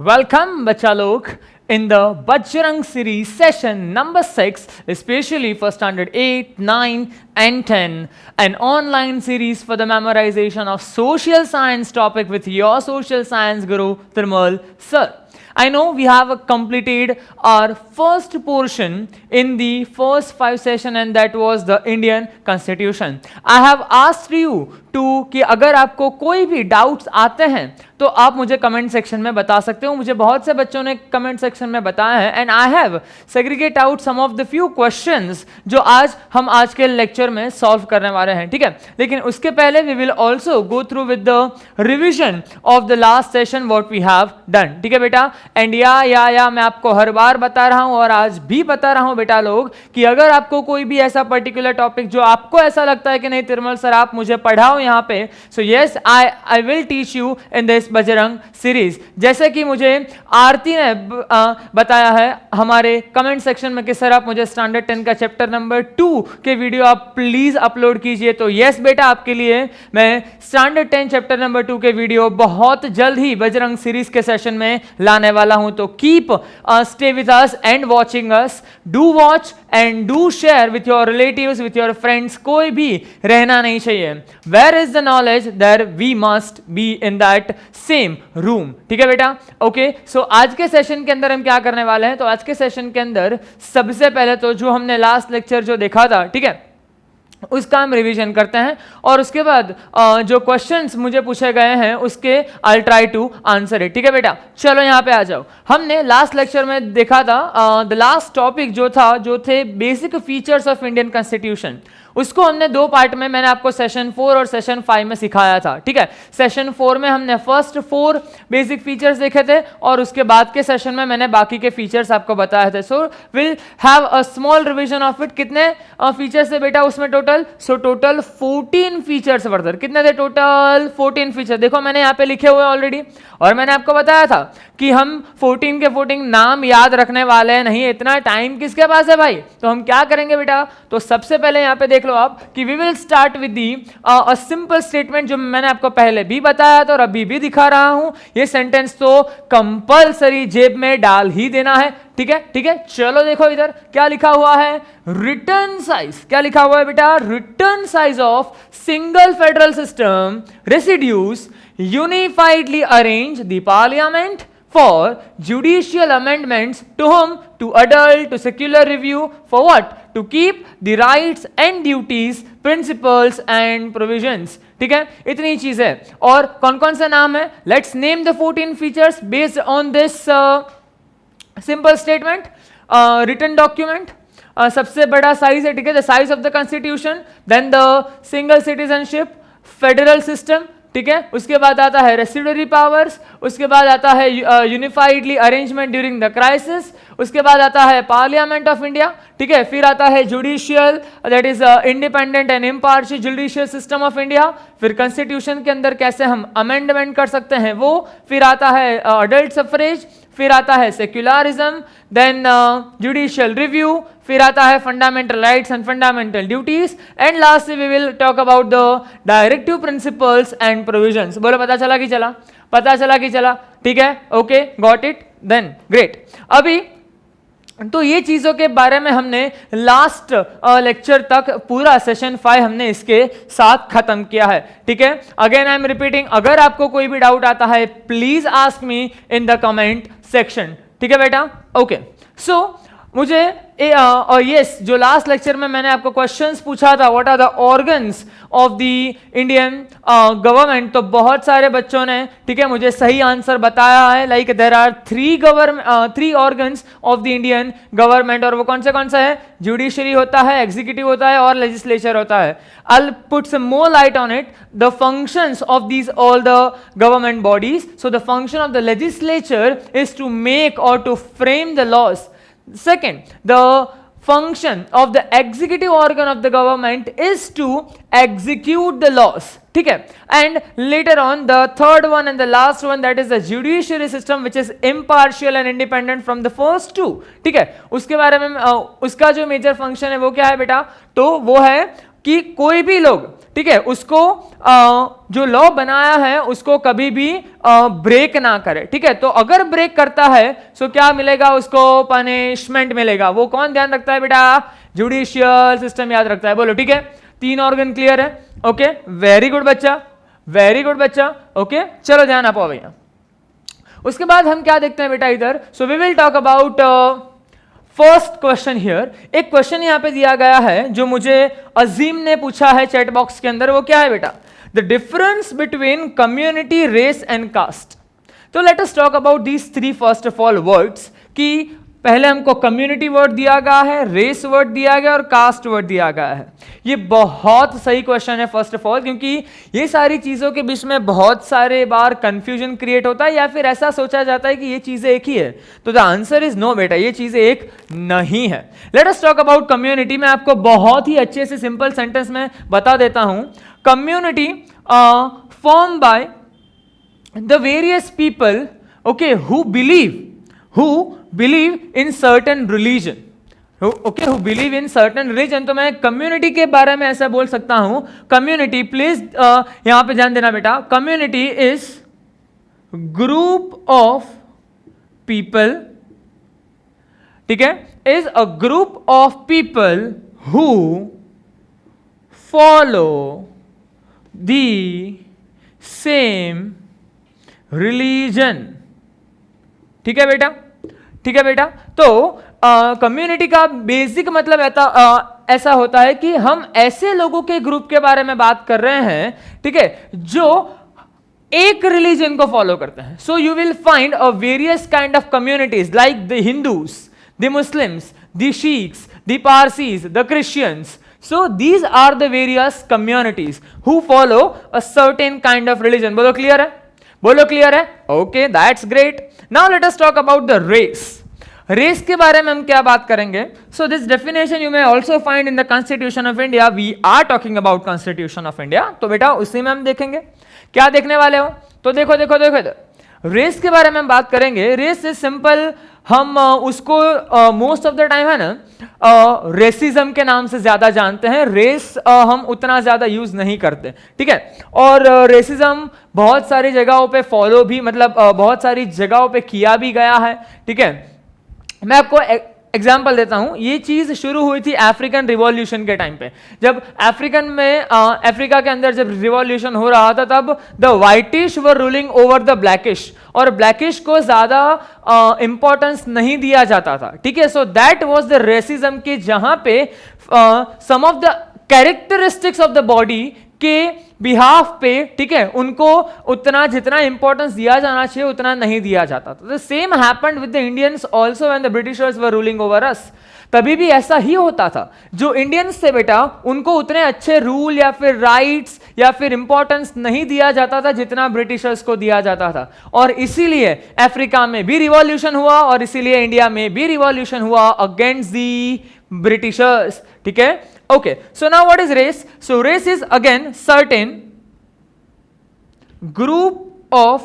Welcome, बच्चा लोग, in the Bajrang series session number 6, especially for standard 8, 9 and 10, an online series for the memorization of social science topic with your social science guru, Tirmal sir. I know we have completed our first portion in the first 5 session and that was the Indian Constitution. I have asked you to कि अगर आपको कोई भी doubts आते हैं तो आप मुझे कमेंट सेक्शन में बता सकते हो. मुझे बहुत से बच्चों ने कमेंट सेक्शन में बताया है and I have segregate out some of the few questions जो हम आज के लेक्चर में सॉल्व करने वाले हैं. ठीक है, लेकिन उसके पहले we will also go through with the revision of the last session what we have done. ठीक है बेटा, एंड या मैं आपको हर बार बता रहा हूं और आज भी बता रहा हूं बेटा लोग कि अगर आपको कोई भी ऐसा पर्टिकुलर टॉपिक जो आपको ऐसा लगता है कि नहीं तिरमल सर आप मुझे पढ़ाओ यहाँ पे, so yes I will teach you in this Bajrang series. जैसे कि मुझे आरती ने बताया है हमारे कमेंट सेक्शन में कि सर आप मुझे स्टैंडर्ड 10 का चैप्टर नंबर 2 के वीडियो आप प्लीज अपलोड कीजिए. तो यस बेटा, आपके लिए मैं स्टैंडर्ड 10 चैप्टर नंबर 2 के वीडियो बहुत जल्द ही बजरंग सीरीज के सेशन में लाने वाला हूं. तो keep stay with us and watching us. Do watch and do share with your relatives, with your friends. कोई भी रहना नहीं चाहिए. Where is the knowledge there we must be in that same room. ठीक है बेटा, ओके. सो आज के सेशन के अंदर हम क्या करने वाले हैं, तो आज के सेशन के अंदर सबसे पहले तो जो हमने लास्ट लेक्चर जो देखा था, ठीक है, उसका हम रिवीजन करते हैं और उसके बाद जो क्वेश्चंस मुझे पूछे गए हैं उसके I try to answer it. ठीक है बेटा, चलो यहाँ पे आ जाओ. हमने लास्ट लेक्चर में देखा था द लास्ट टॉपिक जो थे basic features of Indian constitution. उसको हमने 2 पार्ट में, मैंने आपको सेशन 4 और सेशन 5 में सिखाया था. ठीक है, सेशन 4 में हमने फर्स्ट 4 बेसिक फीचर्स देखे थे और उसके बाद के सेशन में मैंने बाकी के फीचर्स आपको बताए थे. So will have a small revision of it. कितने फीचर्स थे बेटा उसमें total? So total 14 features further. कितने थे टोटल? 14 फीचर. देखो मैंने यहाँ पे लिखे हुए ऑलरेडी और मैंने आपको बताया था कि हम 14 के 14 नाम याद रखने वाले हैं नहीं. इतना टाइम किसके पास है भाई? तो हम क्या करेंगे बेटा, तो सबसे पहले यहाँ पे देख लो आप कि we will start with the a simple statement जो मैंने आपको पहले भी बताया था और अभी भी दिखा रहा हूं. ये सेंटेंस तो कंपलसरी जेब में डाल ही देना है. ठीक है, ठीक है. चलो देखो इधर क्या लिखा हुआ है. Return size. क्या लिखा हुआ है बेटा? Return size of single federal system residues unifiedly arrange the parliament for judicial amendments to whom? To adult, to secular review, for what? To keep the rights and duties, principles and provisions. ठीक है, इतनी चीज है. और कौन कौन सा नाम है? Let's name the 14 features based on this simple statement. Written document, सबसे बड़ा साइज है. ठीक है, the size of the constitution, then the single citizenship, federal system. ठीक है, उसके बाद आता है रेसिडुअरी पावर्स, उसके बाद आता है यूनिफाइडली अरेंजमेंट ड्यूरिंग द क्राइसिस, उसके बाद आता है पार्लियामेंट ऑफ इंडिया. ठीक है, फिर आता है judicial, that is independent and impartial judicial system of India. फिर कॉन्स्टिट्यूशन के अंदर कैसे हम अमेंडमेंट कर सकते हैं वो. फिर आता है अडल्ट सफरेज, फिर आता है सेक्युलरिज्म, देन जुडिशियल रिव्यू, फिर आता है fundamental rights and fundamental duties and last we will talk about the directive principles and provisions. बोलो पता चला कि चला? पता चला कि चला? ठीक है, okay, got it, then great. अभी तो ये चीजों के बारे में हमने लास्ट लेक्चर तक पूरा सेशन 5 हमने इसके साथ खत्म किया है. ठीक है, अगेन आई एम रिपीटिंग, अगर आपको कोई भी डाउट आता है please ask me in the comment section. ठीक है बेटा, ओके. सो मुझे और यस, जो लास्ट लेक्चर में मैंने आपको क्वेश्चंस पूछा था what are the organs of the Indian government, तो बहुत सारे बच्चों ने, ठीक है, मुझे सही आंसर बताया है. Like there are 3 organs of the Indian government. और वो कौन से है? जुडिशरी होता है, एग्जीक्यूटिव होता है और लेजिस्लेचर होता है. I'll put some more light on it. The functions of these all the government bodies. So the function of the legislature is to make or to frame the laws. Second, the function of the executive organ of the government is to execute the laws. ठीक है, and later on the third one and the last one, that is the judiciary system which is impartial and independent from the first two. ठीक है, उसके बारे में उसका जो major function है वो क्या है बेटा? तो वो है कि कोई भी लोग, ठीक है, उसको जो लॉ बनाया है उसको कभी भी ब्रेक ना करे, ठीक है। तो अगर ब्रेक करता है तो क्या मिलेगा उसको? पनिशमेंट मिलेगा। वो कौन ध्यान रखता है बेटा? जुडिशियल सिस्टम याद रखता है। बोलो, ठीक है, 3 ऑर्गन क्लियर है? ओके, वेरी गुड बच्चा, वेरी गुड बच्चा। ओके, चलो ध्यान आपो भैया। उसके बाद हम क्या देखते हैं बेटा इधर? So we will talk about first question here. एक क्वेश्चन यहां पे दिया गया है जो मुझे अजीम ने पूछा है चैट बॉक्स के अंदर। वो क्या है बेटा? The difference between community, race and caste. तो let us talk about these 3 first of all words, कि पहले हमको कम्युनिटी वर्ड दिया गया है, रेस वर्ड दिया गया और कास्ट वर्ड दिया गया है। ये बहुत सही क्वेश्चन है फर्स्ट ऑफ ऑल, क्योंकि ये सारी चीजों के बीच में बहुत सारे बार कंफ्यूजन क्रिएट होता है या फिर ऐसा सोचा जाता है कि ये चीजें एक ही है। तो द आंसर इज नो बेटा, ये चीजें एक नहीं है। Late us talk about community. मैं आपको बहुत ही अच्छे से सिंपल सेंटेंस में बता देता हूं। Community form by the various people, okay, who believe in certain religion, okay, who believe in certain religion। तो मैं कम्युनिटी के बारे में ऐसा बोल सकता हूं, कम्युनिटी, प्लीज यहां पे ध्यान देना बेटा, community is group of people, ठीक है, is a group of people who follow the same religion. ठीक है बेटा, ठीक है बेटा। तो कम्युनिटी का बेसिक मतलब ऐसा होता है कि हम ऐसे लोगों के ग्रुप के बारे में बात कर रहे हैं, ठीक है, जो एक रिलीजन को फॉलो करते हैं। So you will find a various kind of communities like the Hindus, the Muslims, the Sikhs, the Parsis, the Christians. So these are the various communities who follow a certain kind of religion. बोलो clear है? बोलो clear है? Okay, that's great. Now let us talk about the race. Race के बारे में हम क्या बात करेंगे? So this definition you may also find in the constitution of India. We are talking about constitution of India. तो बेटा उसी में हम देखेंगे। क्या देखने वाले हो? तो देखो देखो देखो, रेस के बारे में हम बात करेंगे। रेस इज सिंपल, हम उसको मोस्ट ऑफ द टाइम है ना रेसिज्म के नाम से ज्यादा जानते हैं। रेस हम उतना ज्यादा यूज नहीं करते, ठीक है। और रेसिज्म बहुत सारी जगहों पे फॉलो भी, मतलब बहुत सारी जगहों पे किया भी गया है, ठीक है। मैं आपको एग्जाम्पल देता हूं। ये चीज शुरू हुई थी अफ्रीकन रिवॉल्यूशन के टाइम पे। जब अफ्रीका के अंदर जब रिवॉल्यूशन हो रहा था, तब the whitish were ruling over the blackish, और ब्लैकिश को ज्यादा इंपॉर्टेंस नहीं दिया जाता था, ठीक है। So that was the racism के, जहां पे some of the characteristics of the body के बिहाफ पे, ठीक है, उनको उतना जितना इंपॉर्टेंस दिया जाना चाहिए उतना नहीं दिया जाता था। The same happened with the Indians also when the Britishers were ruling over us. तभी भी ऐसा ही होता था। जो इंडियंस थे बेटा, उनको उतने अच्छे रूल या फिर राइट्स या फिर इंपॉर्टेंस नहीं दिया जाता था जितना ब्रिटिशर्स को दिया जाता था। और इसीलिए अफ्रीका में भी रिवॉल्यूशन हुआ और इसीलिए इंडिया में भी रिवॉल्यूशन हुआ अगेंस्ट दी ब्रिटिशर्स, ठीक है। Okay, so now what is race? So race is again certain group of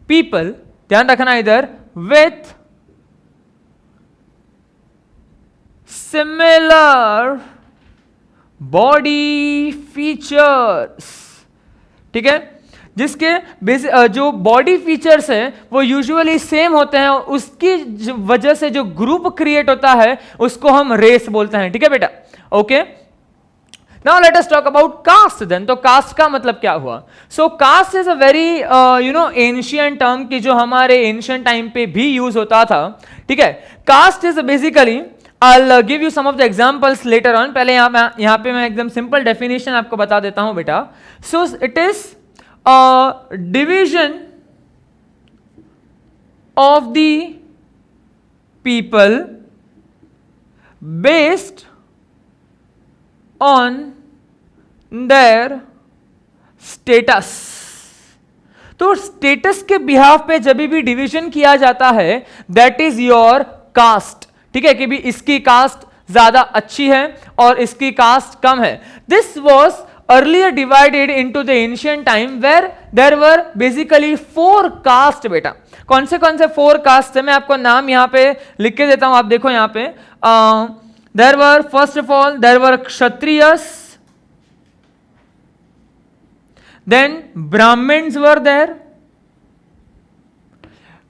people, ध्यान रखना इधर, with similar body features, ठीक है, जिसके जो बॉडी फीचर्स हैं वो यूजुअली सेम होते हैं। उसकी वजह से जो ग्रुप क्रिएट होता है उसको हम रेस बोलते हैं, ठीक है बेटा। Okay, now let us talk about caste then. तो कास्ट का मतलब क्या हुआ? So caste is a very ancient term की जो हमारे एंशिएंट टाइम पे भी यूज होता था, ठीक है। Caste is basically, I'll give you some of the examples later on। पहले यहाँ पे मैं एकदम सिंपल डेफिनेशन आपको बता देता हूं बेटा। So it is a division of the people based on their status। तो स्टेटस के बिहाफ पे जब भी डिवीजन किया जाता है, दैट इज योर कास्ट, ठीक है, कि भी इसकी कास्ट ज्यादा अच्छी है और इसकी कास्ट कम है। This was earlier divided into the ancient time where there were basically 4 caste बेटा। कौन से 4 कास्ट है? मैं आपको नाम यहाँ पे लिख के देता हूं, आप देखो यहाँ पे। There were, first of all, there were Kshatriyas, then Brahmins were there,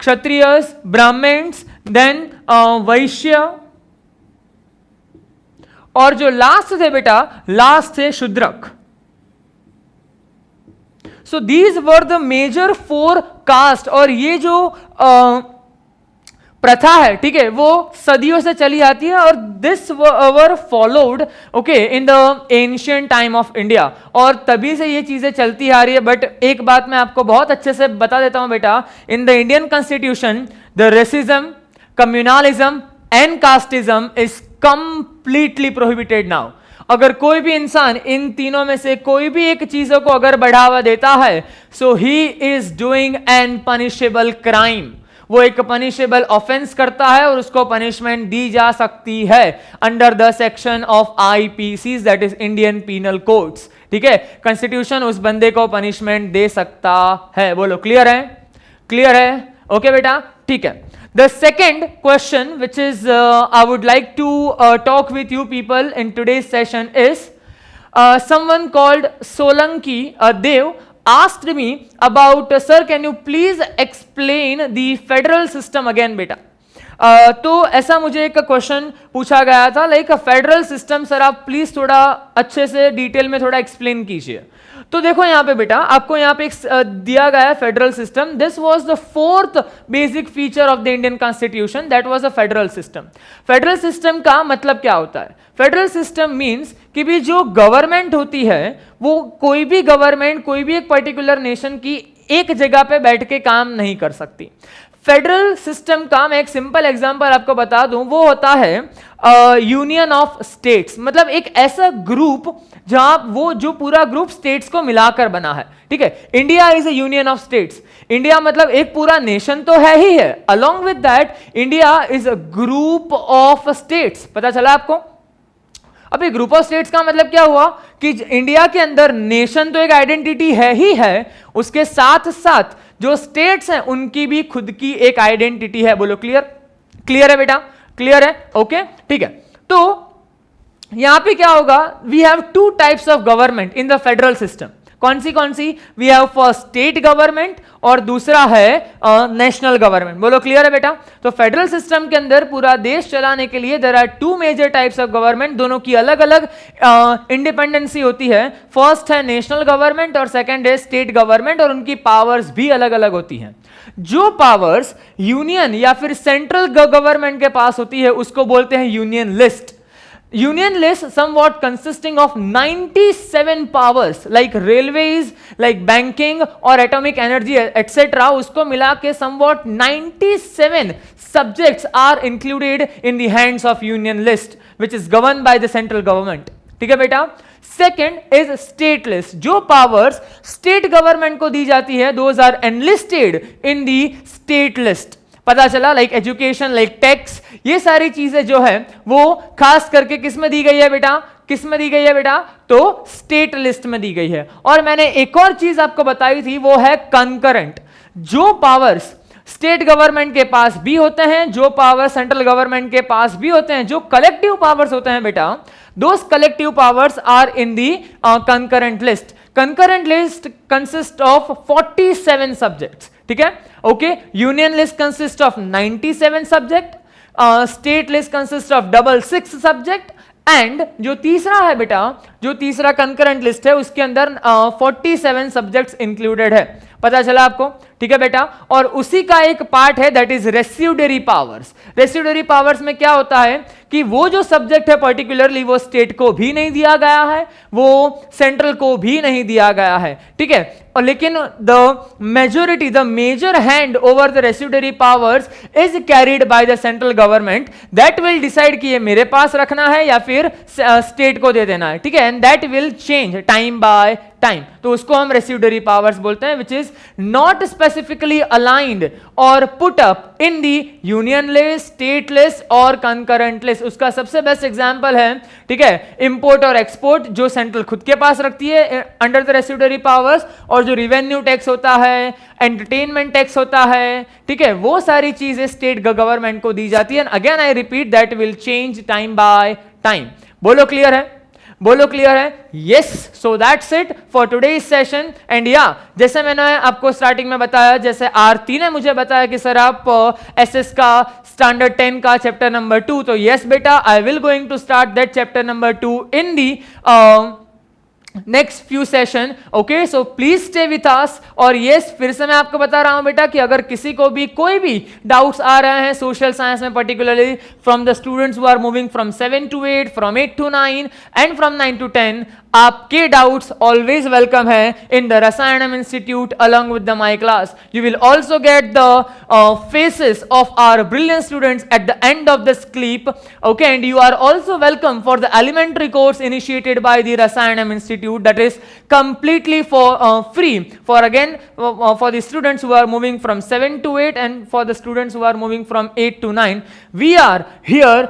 Kshatriyas, Brahmins, then Vaishya, और जो लास्ट थे बेटा, लास्ट थे शूद्रक. So these were the major 4 caste, और ये जो प्रथा है, ठीक है, वो सदियों से चली आती है, और this were followed okay in the ancient time of India, और तभी से ये चीजें चलती आ रही है. बट एक बात मैं आपको बहुत अच्छे से बता देता हूं बेटा, in the Indian constitution the racism, communalism and casteism is completely prohibited now. अगर कोई भी इंसान इन तीनों में से कोई भी एक चीजों को अगर बढ़ावा देता है, so he is doing an punishable crime. वो एक पनिशेबल ऑफेंस करता है और उसको पनिशमेंट दी जा सकती है under the section of IPC, that is Indian penal codes. ठीक है, कॉन्स्टिट्यूशन उस बंदे को पनिशमेंट दे सकता है. बोलो क्लियर है? क्लियर है? ओके बेटा, ठीक है. The second question which is I would like to talk with you people in today's session is someone called Solanki Dev asked me about sir can you please explain the federal system again beta. तो ऐसा मुझे एक question पूछा गया था, like federal system sir आप please थोड़ा अच्छे से डिटेल में थोड़ा एक्सप्लेन कीजिए. तो देखो यहाँ पे बेटा, आपको यहाँ पे दिया गया है federal system. This was the 4th basic feature of the Indian constitution, that was a federal system. Federal system का मतलब क्या होता है? फेडरल सिस्टम मींस कि भी जो गवर्नमेंट होती है वो कोई भी गवर्नमेंट कोई भी एक पर्टिकुलर नेशन की एक जगह पे बैठ के काम नहीं कर सकती. फेडरल सिस्टम का मैं एक सिंपल एग्जांपल आपको बता दूं, वो होता है यूनियन ऑफ स्टेट्स. मतलब एक ऐसा ग्रुप जहां वो जो पूरा ग्रुप स्टेट्स को मिलाकर बना है. ठीक है, India is a union of states. India मतलब एक पूरा नेशन तो है ही है, along with that India is a group of states. पता चला आपको? अब ये ग्रुप ऑफ स्टेट्स का मतलब क्या हुआ कि इंडिया के अंदर नेशन तो एक आइडेंटिटी है ही है, उसके साथ साथ जो स्टेट्स हैं उनकी भी खुद की एक आइडेंटिटी है. बोलो क्लियर? क्लियर है बेटा? क्लियर है? ओके, ठीक है. तो यहां पे क्या होगा, we have 2 types of government in the federal system. कौन सी? We have first state government और दूसरा है नेशनल गवर्नमेंट. बोलो क्लियर है बेटा? तो फेडरल सिस्टम के अंदर पूरा देश चलाने के लिए there are 2 major types of government, दोनों की अलग अलग इंडिपेंडेंसी होती है. फर्स्ट है नेशनल गवर्नमेंट और सेकंड है स्टेट गवर्नमेंट, और उनकी पावर्स भी अलग अलग होती हैं. जो पावर्स यूनियन या फिर सेंट्रल गवर्नमेंट के पास होती है उसको बोलते हैं union list. Union list somewhat consisting of 97 powers like railways, like banking or atomic energy etc. उसको मिला के somewhat 97 subjects are included in the hands of union list which is governed by the central government. ठीक है बेटा? Second is state list. जो powers state government को दी जाती है those are enlisted in the state list. पता चला, लाइक एजुकेशन, लाइक टैक्स, ये सारी चीजें जो है वो खास करके किस में दी गई है बेटा? किस में दी गई है बेटा? तो स्टेट लिस्ट में दी गई है. और मैंने एक और चीज आपको बताई थी, वो है कंकरेंट. जो पावर्स स्टेट गवर्नमेंट के पास भी होते हैं, जो पावर सेंट्रल गवर्नमेंट के पास भी होते हैं, जो कलेक्टिव पावर्स होते हैं बेटा, those collective powers are in the concurrent list. Concurrent list consist of 47 subjects. ठीक है, okay. Union list consist of 97 subject, state list consist of 66 subject, and जो तीसरा है बेटा, जो तीसरा कंकरेंट लिस्ट है उसके अंदर 47 सब्जेक्ट्स इंक्लूडेड है. पता चला आपको? ठीक है बेटा. और उसी का एक पार्ट है that is residuary powers. Residuary powers में क्या होता है कि वो जो सब्जेक्ट है पर्टिकुलरली वो स्टेट को भी नहीं दिया गया है, वो सेंट्रल को भी नहीं दिया गया है. ठीक है, और लेकिन the majority, the major hand over the residuary powers is carried by the central government. That will decide कि ये मेरे पास रखना है या फिर स्टेट को दे देना है. ठीक है, and that will change time by time. तो उसको हम रेसिड्यूरी पावर्स बोलते हैं, which is not specifically aligned और put up in the union list, state list और कंकरेंट लिस्ट. उसका सबसे बेस्ट एग्जांपल है, ठीक है, इंपोर्ट और एक्सपोर्ट, जो सेंट्रल खुद के पास रखती है अंडर द रेसिड्यूरी पावर्स, और जो रिवेन्यू टैक्स होता है, एंटरटेनमेंट टैक्स होता है, ठीक है, वो सारी चीजें स्टेट गवर्नमेंट को दी जाती है. Again I repeat, that will change time by time. Bolo clear hai? बोलो क्लियर है? Yes. So that's it for today's session. And या जैसे मैंने आपको स्टार्टिंग में बताया, जैसे आरती ने मुझे बताया कि सर आप एसएस का स्टैंडर्ड 10 का चैप्टर नंबर 2, तो यस बेटा, I will going to start that chapter number 2 in the next few session. Okay, so please stay with us. और यस, फिर से मैं आपको बता रहा हूं बेटा कि अगर किसी को भी कोई भी डाउट्स आ रहे हैं सोशल साइंस में, particularly from the students who are moving from 7 to 8, from 8 to 9 and from 9 to 10, आपके डाउट्स ऑलवेज वेलकम है in the Rasayanam institute along with the my class. You will also get the faces of our brilliant students at the end of this clip. Okay, and you are also welcome for the elementary course initiated by the Rasayanam Institute, that is completely for free for again for the students who are moving from 7 to 8 and for the students who are moving from 8 to 9. We are here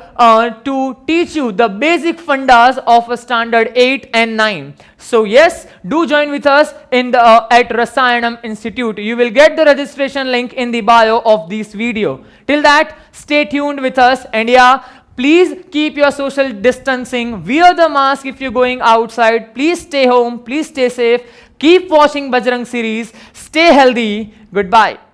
to teach you the basic fundas of a standard 8 and 9. So yes, do join with us in the at Rasayanam Institute. You will get the registration link in the bio of this video. Till that, stay tuned with us. And yeah, please keep your social distancing. Wear the mask if you're going outside. Please stay home. Please stay safe. Keep watching Bajrang series. Stay healthy. Goodbye.